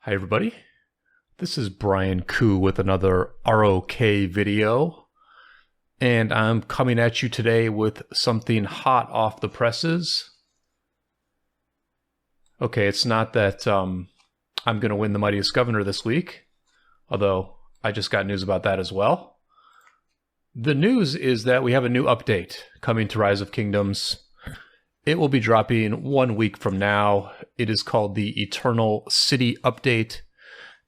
Hi everybody, this is Brian Koo with another ROK video, and I'm coming at you today with something hot off the presses. Okay, it's not that I'm going to win the Mightiest Governor this week, although I just got news about that as well. The news is that we have a new update coming to Rise of Kingdoms. It will be dropping 1 week from now. It is called the Eternal City Update.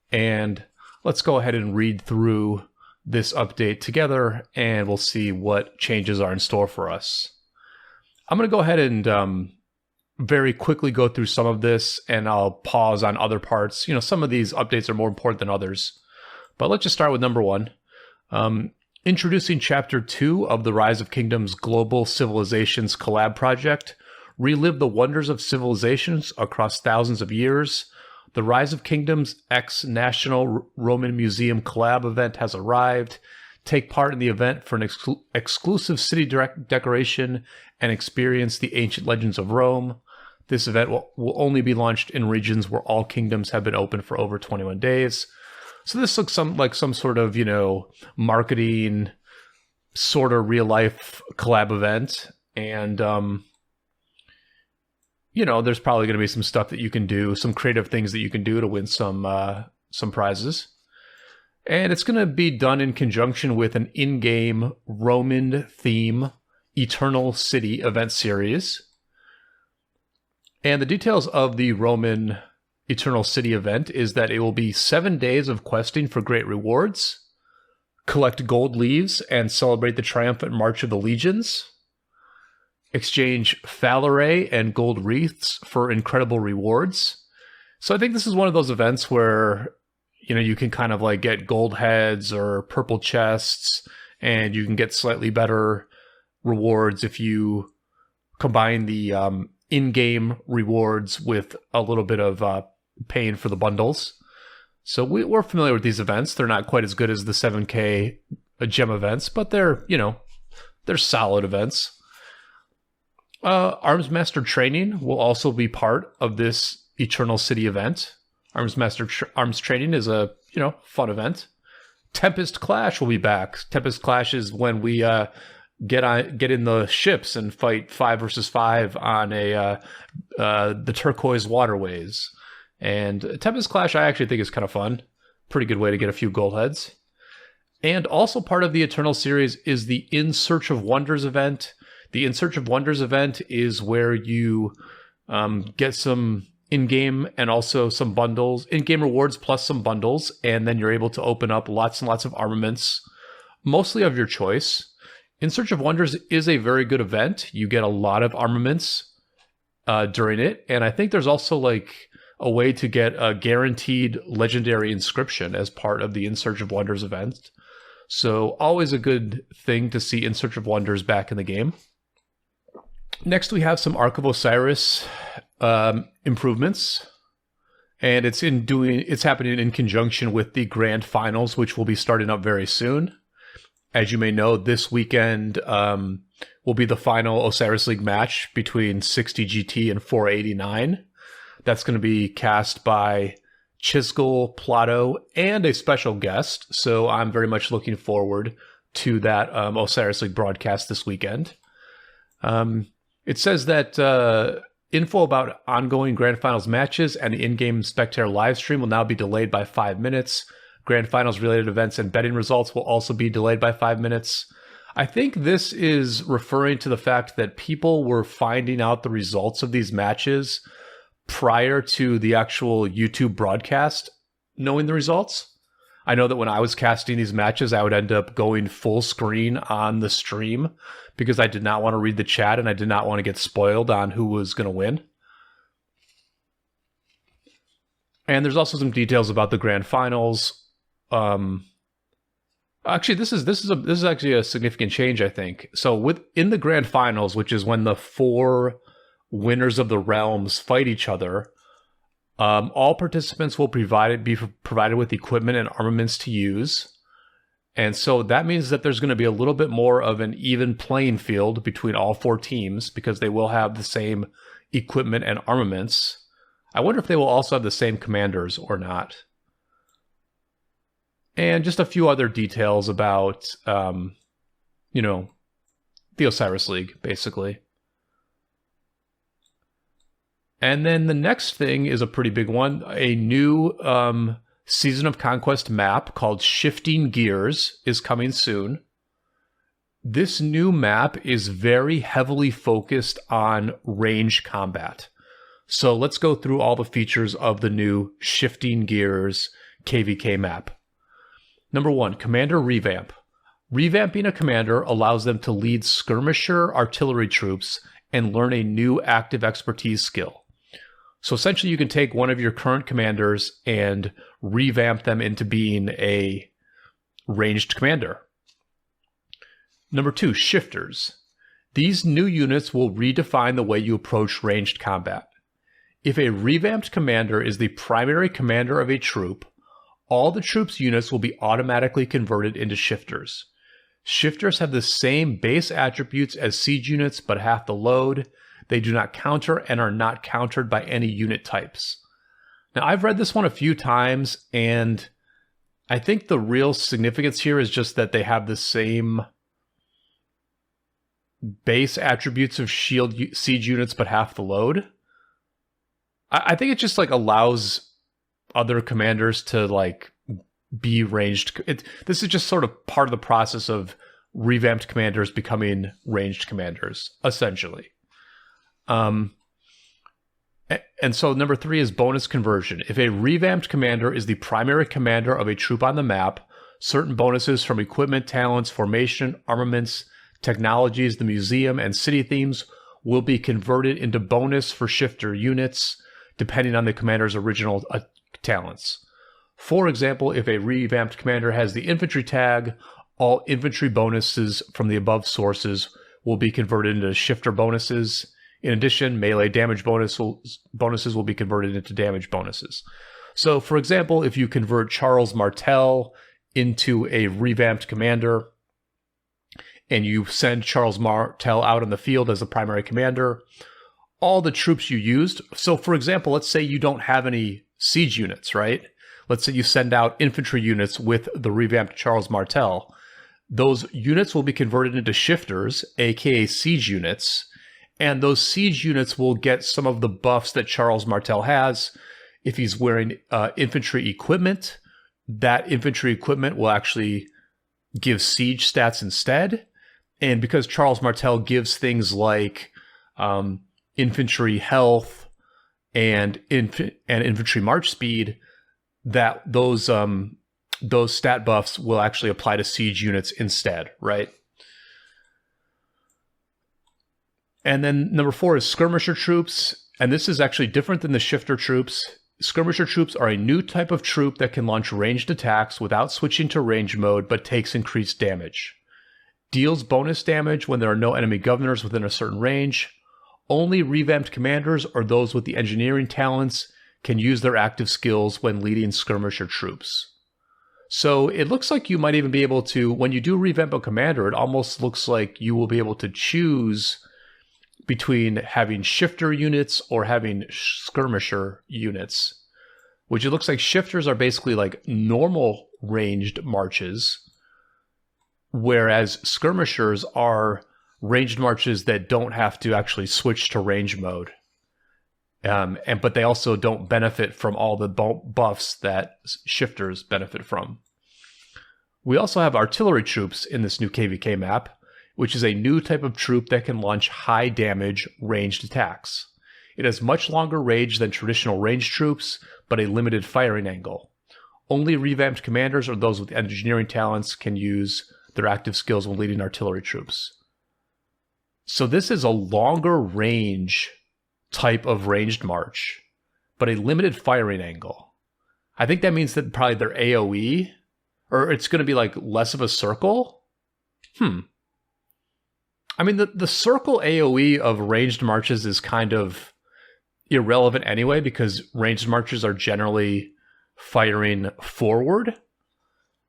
And let's go ahead and read through this update together, and we'll see what changes are in store for us. I'm going to go ahead and very quickly go through some of this, and I'll pause on other parts. Some of these updates are more important than others. But let's just start with number one. Introducing Chapter 2 of the Rise of Kingdoms Global Civilizations Collab Project. Relive the wonders of civilizations across thousands of years. The Rise of Kingdoms X National Roman Museum Collab event has arrived. Take part in the event for an exclusive city decoration and experience the ancient legends of Rome. This event will only be launched in regions where all kingdoms have been open for over 21 days. So this looks like some sort of, marketing, sort of real-life collab event. And, there's probably going to be some stuff that you can do, some creative things that you can do to win some prizes. And it's going to be done in conjunction with an in-game Roman theme Eternal City event series. And the details of the Roman Eternal City event is that it will be 7 days of questing for great rewards, collect gold leaves, and celebrate the triumphant march of the legions. Exchange phalae and gold wreaths for incredible rewards. So I think this is one of those events where, you can kind of get gold heads or purple chests, and you can get slightly better rewards if you combine the in-game rewards with a little bit of paying for the bundles. So we're familiar with these events. They're not quite as good as the 7K gem events, but they're solid events. Arms Master Training will also be part of this Eternal City event. Arms Training is a, fun event. Tempest Clash will be back. Tempest Clash is when we get in the ships and fight 5 versus 5 on the turquoise waterways. And Tempest Clash I actually think is kind of fun. Pretty good way to get a few gold heads. And also part of the Eternal series is the In Search of Wonders event. The In Search of Wonders event is where you get some in-game and also some bundles, in-game rewards plus some bundles, and then you're able to open up lots and lots of armaments, mostly of your choice. In Search of Wonders is a very good event. You get a lot of armaments during it, and I think there's also a way to get a guaranteed legendary inscription as part of the In Search of Wonders event. So always a good thing to see In Search of Wonders back in the game. Next, we have some Ark of Osiris improvements, and it's happening in conjunction with the Grand Finals, which will be starting up very soon. As you may know, this weekend will be the final Osiris League match between 60 GT and 489. That's going to be cast by Chisgul, Plato, and a special guest, so I'm very much looking forward to that Osiris League broadcast this weekend. It says that info about ongoing Grand Finals matches and the in-game spectator live stream will now be delayed by 5 minutes. Grand Finals related events and betting results will also be delayed by 5 minutes. I think this is referring to the fact that people were finding out the results of these matches prior to the actual YouTube broadcast knowing the results. I know that when I was casting these matches, I would end up going full screen on the stream because I did not want to read the chat and I did not want to get spoiled on who was going to win. And there's also some details about the Grand Finals. Actually, this is actually a significant change, I think. So in the Grand Finals, which is when the 4 winners of the realms fight each other, all participants will be provided with equipment and armaments to use. And so that means that there's going to be a little bit more of an even playing field between all 4 teams because they will have the same equipment and armaments. I wonder if they will also have the same commanders or not. And just a few other details about, you know, the Osiris League, basically. And then the next thing is a pretty big one. A new Season of Conquest map called Shifting Gears is coming soon. This new map is very heavily focused on range combat. So let's go through all the features of the new Shifting Gears KVK map. Number 1, Commander Revamp. Revamping a commander allows them to lead skirmisher artillery troops and learn a new active expertise skill. So essentially you can take one of your current commanders and revamp them into being a ranged commander. Number 2, Shifters. These new units will redefine the way you approach ranged combat. If a revamped commander is the primary commander of a troop, all the troop's units will be automatically converted into shifters. Shifters have the same base attributes as siege units, but half the load. They do not counter and are not countered by any unit types. Now, I've read this one a few times, and I think the real significance here is just that they have the same base attributes of shield siege units, but half the load. I think it just like allows other commanders to like be ranged. This is just sort of part of the process of revamped commanders becoming ranged commanders, essentially. And so number 3 is bonus conversion. If a revamped commander is the primary commander of a troop on the map, certain bonuses from equipment, talents, formation, armaments, technologies, the museum, and city themes will be converted into bonus for shifter units, depending on the commander's original talents. For example, if a revamped commander has the infantry tag, all infantry bonuses from the above sources will be converted into shifter bonuses. In addition, melee damage bonuses will be converted into damage bonuses. So, for example, if you convert Charles Martel into a revamped commander, and you send Charles Martel out on the field as a primary commander, all the troops you used, so for example, let's say you don't have any siege units, right? Let's say you send out infantry units with the revamped Charles Martel. Those units will be converted into shifters, aka siege units, and those siege units will get some of the buffs that Charles Martel has. If he's wearing infantry equipment, that infantry equipment will actually give siege stats instead. And because Charles Martel gives things like infantry health and infantry march speed, that those stat buffs will actually apply to siege units instead, right? And then number 4 is skirmisher troops, and this is actually different than the shifter troops. Skirmisher troops are a new type of troop that can launch ranged attacks without switching to range mode, but takes increased damage. Deals bonus damage when there are no enemy governors within a certain range. Only revamped commanders or those with the engineering talents can use their active skills when leading skirmisher troops. So it looks like you might even be able to, when you do revamp a commander, it almost looks like you will be able to choose between having shifter units or having skirmisher units, which it looks like shifters are basically like normal ranged marches, whereas skirmishers are ranged marches that don't have to actually switch to range mode. But they also don't benefit from all the buffs that shifters benefit from. We also have artillery troops in this new KVK map, which is a new type of troop that can launch high damage ranged attacks. It has much longer range than traditional ranged troops, but a limited firing angle. Only revamped commanders or those with engineering talents can use their active skills when leading artillery troops. So this is a longer range type of ranged march, but a limited firing angle. I think that means that probably their AoE, or it's going to be like less of a circle? I mean, the circle AoE of ranged marches is kind of irrelevant anyway, because ranged marches are generally firing forward.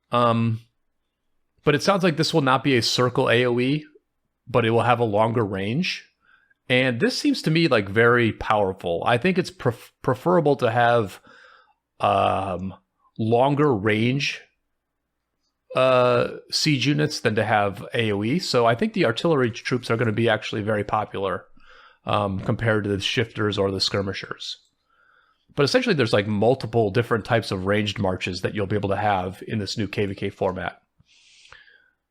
But it sounds like this will not be a circle AoE, but it will have a longer range. And this seems to me like very powerful. I think it's preferable to have longer range siege units than to have AoE. So I think the artillery troops are going to be actually very popular compared to the shifters or the skirmishers. But essentially, there's like multiple different types of ranged marches that you'll be able to have in this new KVK format.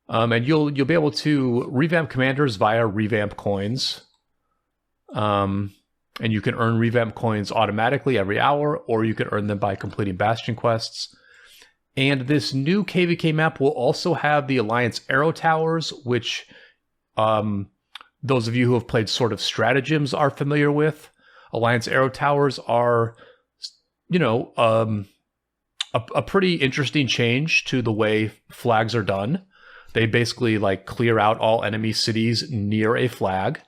And you'll be able to revamp commanders via revamp coins. And you can earn revamp coins automatically every hour, or you can earn them by completing bastion quests. And this new KVK map will also have the Alliance Arrow Towers, which those of you who have played Sword of Stratagems are familiar with. Alliance Arrow Towers are, you know, a pretty interesting change to the way flags are done. They basically like clear out all enemy cities near a flag.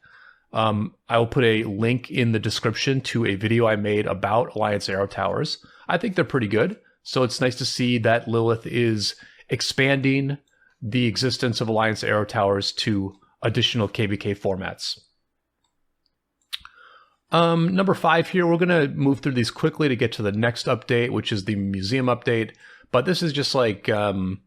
I will put a link in the description to a video I made about Alliance Arrow Towers. I think they're pretty good. So it's nice to see that Lilith is expanding the existence of Alliance Arrow Towers to additional KVK formats. Number 5 here, we're going to move through these quickly to get to the next update, which is the museum update. But this is just like, you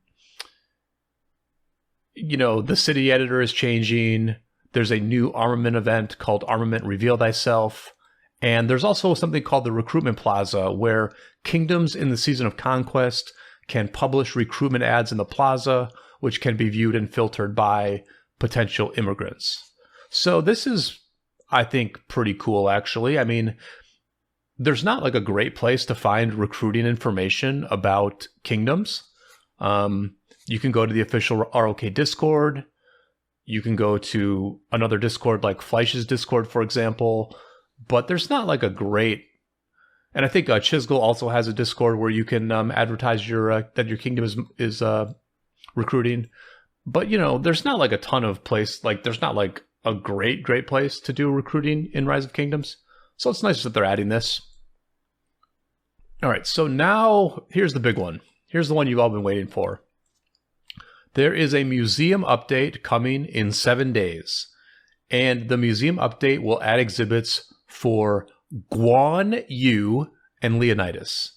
know, the city editor is changing. There's a new armament event called Armament Reveal Thyself. And there's also something called the Recruitment Plaza, where kingdoms in the Season of Conquest can publish recruitment ads in the plaza, which can be viewed and filtered by potential immigrants. So this is, I think, pretty cool, actually. I mean, there's not like a great place to find recruiting information about kingdoms. You can go to the official ROK Discord. You can go to another Discord like Fleisch's Discord, for example. But there's not like a great... And I think Chisgul also has a Discord where you can advertise your that your kingdom is recruiting. But, you know, there's not like a ton of place... Like, there's not like a great place to do recruiting in Rise of Kingdoms. So it's nice that they're adding this. All right, so now here's the big one. Here's the one you've all been waiting for. There is a museum update coming in 7 days. And the museum update will add exhibits for Guan Yu and Leonidas.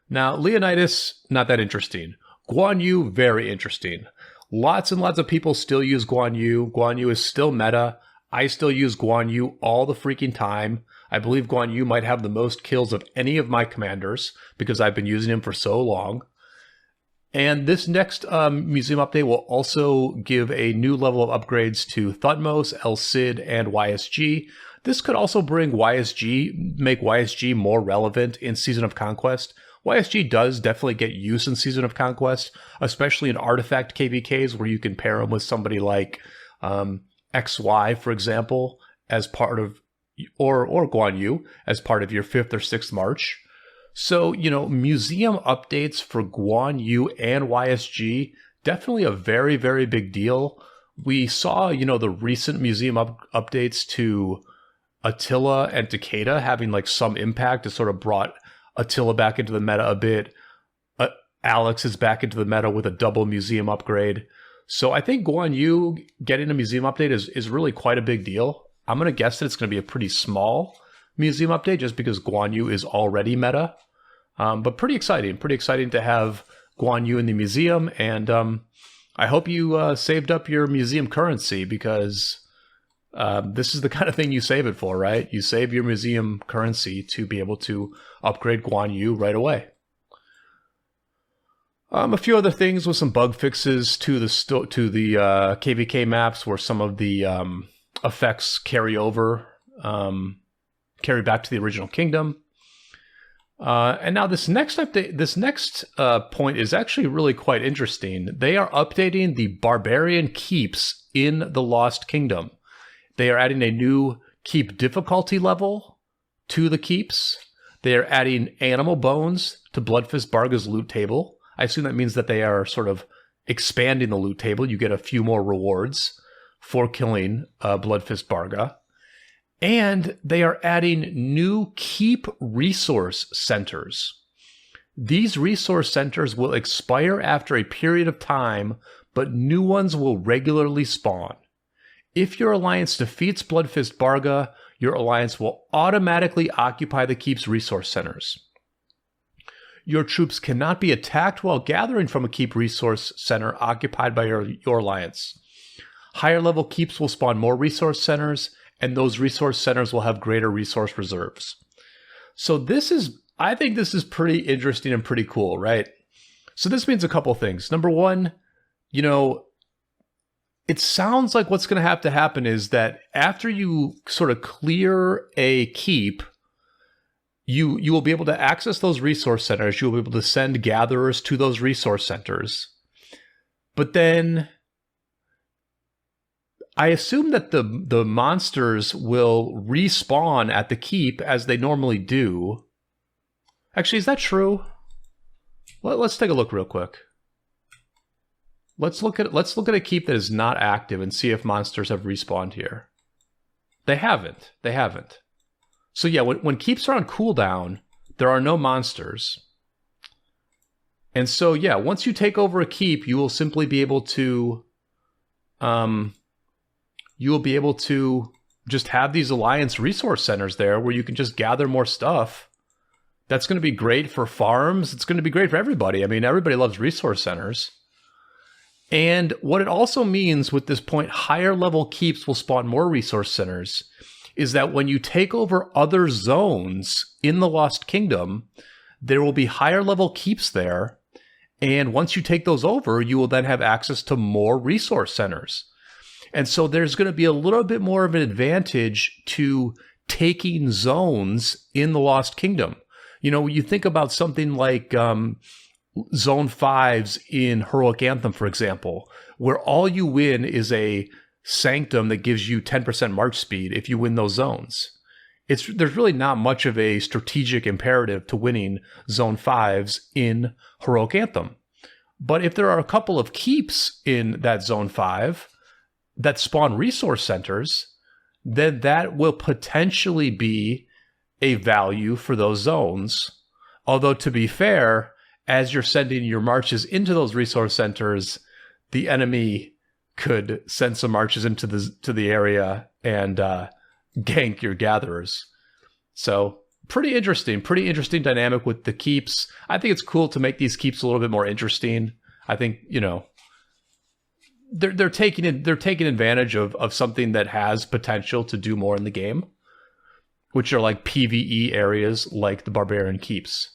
Now, Leonidas, not that interesting. Guan Yu, very interesting. Lots and lots of people still use Guan Yu. Guan Yu is still meta. I still use Guan Yu all the freaking time. I believe Guan Yu might have the most kills of any of my commanders because I've been using him for so long. And this next museum update will also give a new level of upgrades to Thutmose, El Cid, and YSG. This could also bring YSG, make YSG more relevant in Season of Conquest. YSG does definitely get use in Season of Conquest, especially in artifact KVKs where you can pair them with somebody like XY, for example, as part of, or Guan Yu as part of your 5th or 6th march. So, you know, museum updates for Guan Yu and YSG, definitely a very, very big deal. We saw, you know, the recent museum updates to Attila and Takeda having like some impact. It sort of brought Attila back into the meta a bit. Alex is back into the meta with a double museum upgrade. So I think Guan Yu getting a museum update is really quite a big deal. I'm going to guess that it's going to be a pretty small museum update just because Guan Yu is already meta. But pretty exciting to have Guan Yu in the museum. And I hope you saved up your museum currency because this is the kind of thing you save it for, right? You save your museum currency to be able to upgrade Guan Yu right away. A few other things with some bug fixes to the KVK maps where some of the effects carry back to the original kingdom. And now this next update, this next point is actually really quite interesting. They are updating the barbarian keeps in the Lost Kingdom. They are adding a new keep difficulty level to the keeps. They are adding animal bones to Bloodfist Barga's loot table. I assume that means that they are sort of expanding the loot table. You get a few more rewards for killing Bloodfist Barga. And they are adding new keep resource centers. These resource centers will expire after a period of time, but new ones will regularly spawn. If your alliance defeats Bloodfist Barga, your alliance will automatically occupy the keep's resource centers. Your troops cannot be attacked while gathering from a keep resource center occupied by your alliance. Higher level keeps will spawn more resource centers, and those resource centers will have greater resource reserves. So I think this is pretty interesting and pretty cool, right? So this means a couple things. Number one, it sounds like what's going to have to happen is that after you sort of clear a keep, you will be able to access those resource centers. You'll be able to send gatherers to those resource centers. But then I assume that the monsters will respawn at the keep as they normally do. Actually, is that true? Well, let's take a look real quick. Let's look at a keep that is not active and see if monsters have respawned here. They haven't. They haven't. So yeah, when keeps are on cooldown, there are no monsters. And so yeah, once you take over a keep, you will simply be able to just have these alliance resource centers there where you can just gather more stuff. That's going to be great for farms. It's going to be great for everybody. I mean, everybody loves resource centers. And what it also means with this point, higher level keeps will spawn more resource centers, is that when you take over other zones in the Lost Kingdom, there will be higher level keeps there. And once you take those over, you will then have access to more resource centers. And so there's going to be a little bit more of an advantage to taking zones in the Lost Kingdom. You think about something like Zone 5s in Heroic Anthem, for example, where all you win is a sanctum that gives you 10% march speed if you win those zones. There's really not much of a strategic imperative to winning Zone 5s in Heroic Anthem. But if there are a couple of keeps in that Zone 5 that spawn resource centers, then that will potentially be a value for those zones. Although, to be fair, as you're sending your marches into those resource centers, the enemy could send some marches into the area and gank your gatherers. So pretty interesting dynamic with the keeps. I think it's cool to make these keeps a little bit more interesting. I think, they're taking advantage of something that has potential to do more in the game, which are like PvE areas like the Barbarian Keeps.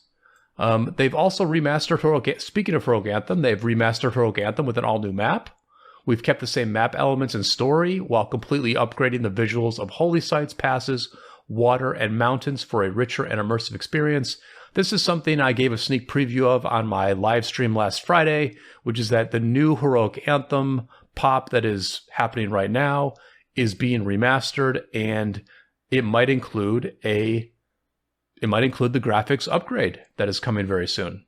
They've also remastered speaking of Heroic Anthem, they've remastered Heroic Anthem with an all-new map. We've kept the same map elements and story while completely upgrading the visuals of holy sites, passes, water, and mountains for a richer and immersive experience. This is something I gave a sneak preview of on my live stream last Friday, which is that the new Heroic Anthem pop that is happening right now is being remastered, and it might include the graphics upgrade that is coming very soon.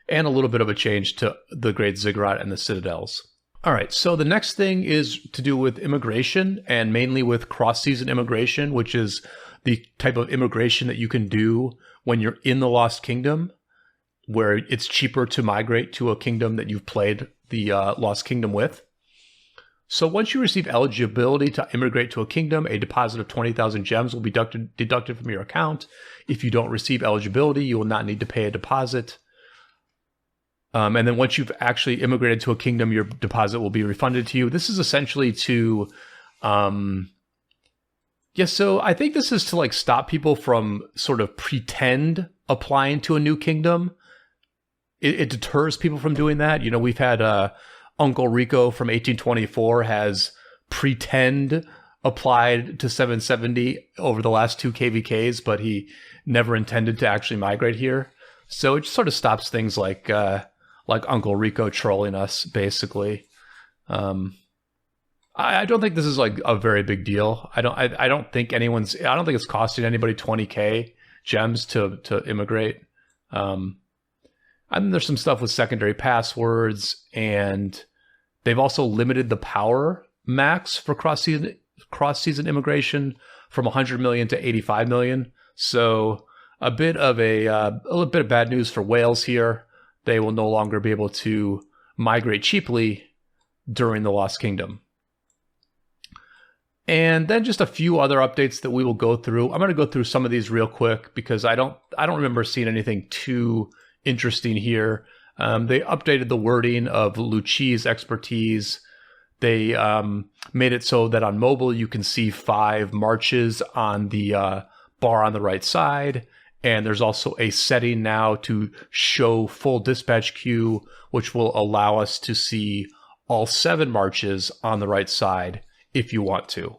And a little bit of a change to the Great Ziggurat and the Citadels. All right, so the next thing is to do with immigration, and mainly with cross-season immigration, which is the type of immigration that you can do when you're in the Lost Kingdom, where it's cheaper to migrate to a kingdom that you've played the Lost Kingdom with. So once you receive eligibility to immigrate to a kingdom, a deposit of 20,000 gems will be deducted from your account. If you don't receive eligibility, you will not need to pay a deposit. And then once you've actually immigrated to a kingdom, your deposit will be refunded to you. This is essentially to, so I think this is to like stop people from sort of pretend applying to a new kingdom. It deters people from doing that. We've had Uncle Rico from 1824 has pretend applied to 770 over the last 2 KVKs, but he never intended to actually migrate here. So it just sort of stops things like Uncle Rico trolling us, basically. I don't think this is like a very big deal. I don't think it's costing anybody 20k gems to immigrate. And there's some stuff with secondary passwords, and they've also limited the power max for cross-season immigration from 100 million to 85 million. So a bit of bad news for Wales here. They will no longer be able to migrate cheaply during the Lost Kingdom. And then just a few other updates that we will go through. I'm going to go through some of these real quick because I don't remember seeing anything too interesting here. They updated the wording of Luci's expertise. They made it so that on mobile you can see 5 marches on the bar on the right side. And there's also a setting now to show full dispatch queue, which will allow us to see all 7 marches on the right side if you want to.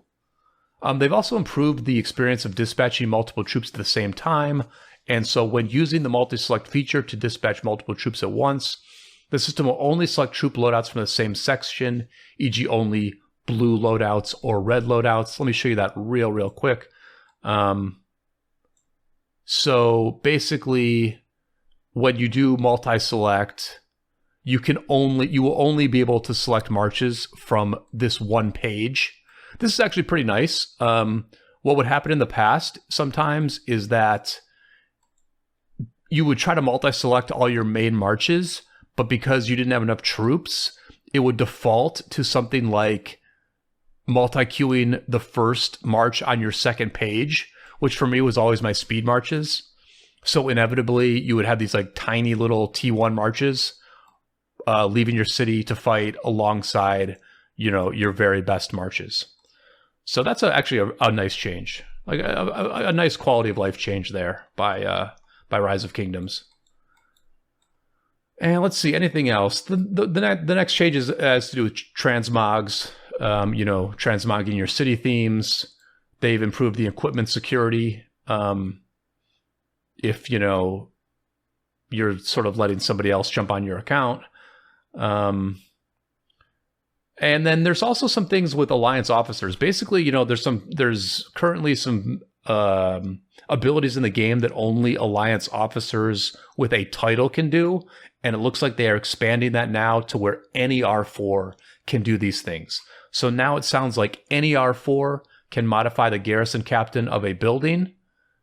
They've also improved the experience of dispatching multiple troops at the same time. And so when using the multi-select feature to dispatch multiple troops at once, the system will only select troop loadouts from the same section, e.g. only blue loadouts or red loadouts. Let me show you that real quick. So basically, when you do multi-select, you will only be able to select marches from this one page. This is actually pretty nice. What would happen in the past sometimes is that you would try to multi-select all your main marches, but because you didn't have enough troops, it would default to something like multi-queuing the first march on your second page, which for me was always my speed marches. So inevitably, you would have these like tiny little T1 marches leaving your city to fight alongside, your very best marches. So that's actually a nice change, like a nice quality of life change there by Rise of Kingdoms. And let's see, anything else? The next change has to do with transmogs, transmogging your city themes. They've improved the equipment security. If, you're sort of letting somebody else jump on your account. And then there's also some things with alliance officers. Basically, there's currently some abilities in the game that only alliance officers with a title can do. And it looks like they are expanding that now to where any R4 can do these things. So now it sounds like any R4 can modify the garrison captain of a building,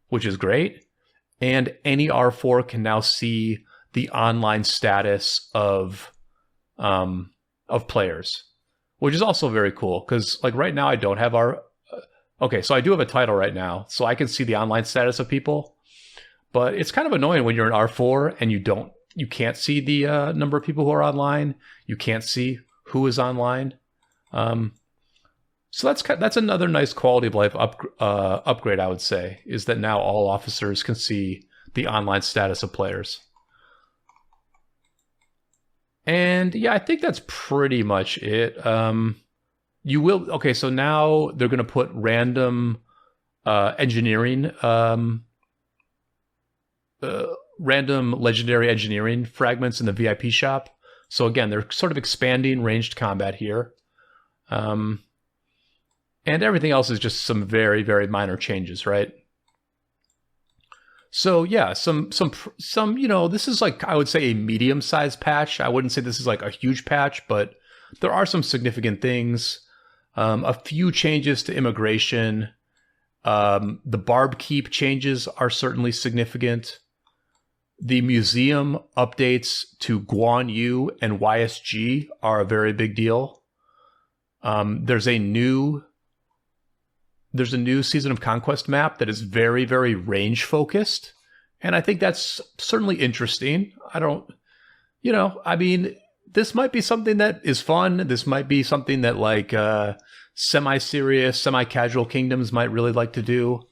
which is great. And any R4 can now see the online status of players, which is also very cool. Because like right now I don't have okay, so I do have a title right now, so I can see the online status of people. But it's kind of annoying when you're an R4 and you can't see the number of people who are online. You can't see who is online. So that's another nice quality of life upgrade, I would say, is that now all officers can see the online status of players. And yeah, I think that's pretty much it. Okay, so now they're going to put random engineering, random legendary engineering fragments in the VIP shop. So again, they're sort of expanding ranged combat here. And everything else is just some very, very minor changes, right? So yeah, some this is like, I would say a medium-sized patch. I wouldn't say this is like a huge patch, but there are some significant things. A few changes to immigration. The Barb Keep changes are certainly significant. The museum updates to Guan Yu and YSG are a very big deal. There's a new Season of Conquest map that is very, very range focused. And I think that's certainly interesting. This might be something that is fun. This might be something that like semi-serious, semi-casual kingdoms might really like to do.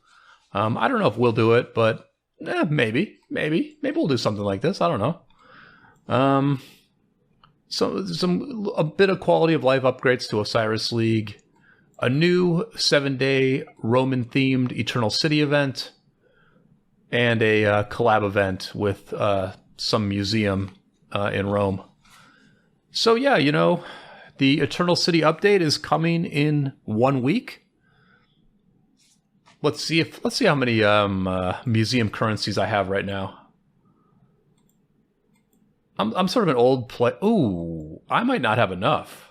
I don't know if we'll do it, but maybe we'll do something like this. I don't know. A bit of quality of life upgrades to Osiris League. A new 7-day Roman-themed Eternal City event, and a collab event with some museum in Rome. So yeah, the Eternal City update is coming in 1 week. Let's see how many museum currencies I have right now. I'm sort of an old play. Ooh, I might not have enough.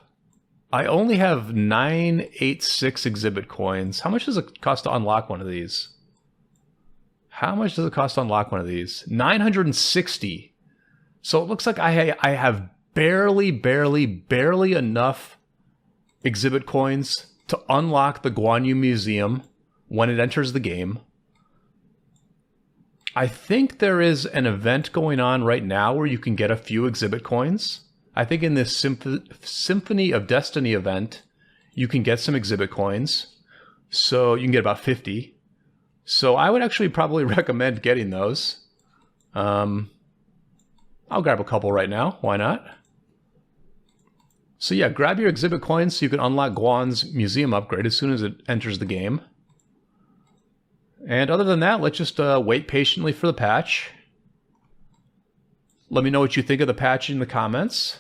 I only have 986 exhibit coins. How much does it cost to unlock one of these? 960. So it looks like I have barely enough exhibit coins to unlock the Guan Yu Museum when it enters the game. I think there is an event going on right now where you can get a few exhibit coins. I think in this Symphony of Destiny event, you can get some exhibit coins. So you can get about 50. So I would actually probably recommend getting those. I'll grab a couple right now. Why not? So yeah, grab your exhibit coins so you can unlock Guan's museum upgrade as soon as it enters the game. And other than that, let's just wait patiently for the patch. Let me know what you think of the patch in the comments.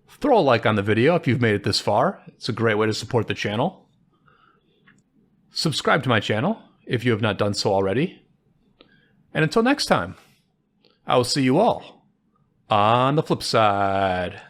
Throw a like on the video if you've made it this far. It's a great way to support the channel. Subscribe to my channel if you have not done so already. And until next time, I will see you all on the flip side.